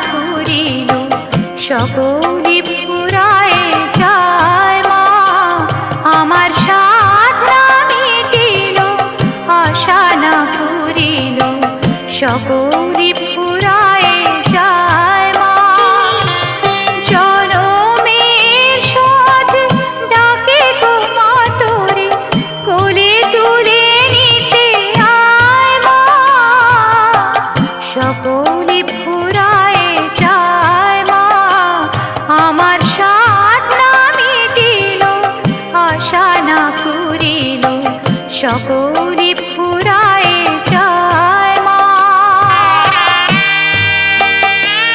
ফুরিল সকলি ফুরায় যায় মা আমার সাধ না মিটিল আশা না ফুরিল সকলি ফুরায় যায় মা জনমের শোধ ডাকে গো মা তোরে কোলে তুলে নিতে আয় মা সকলি ফুরায় যায় মা আমার সাধ না মিটিল আশা না ফুরিল সকল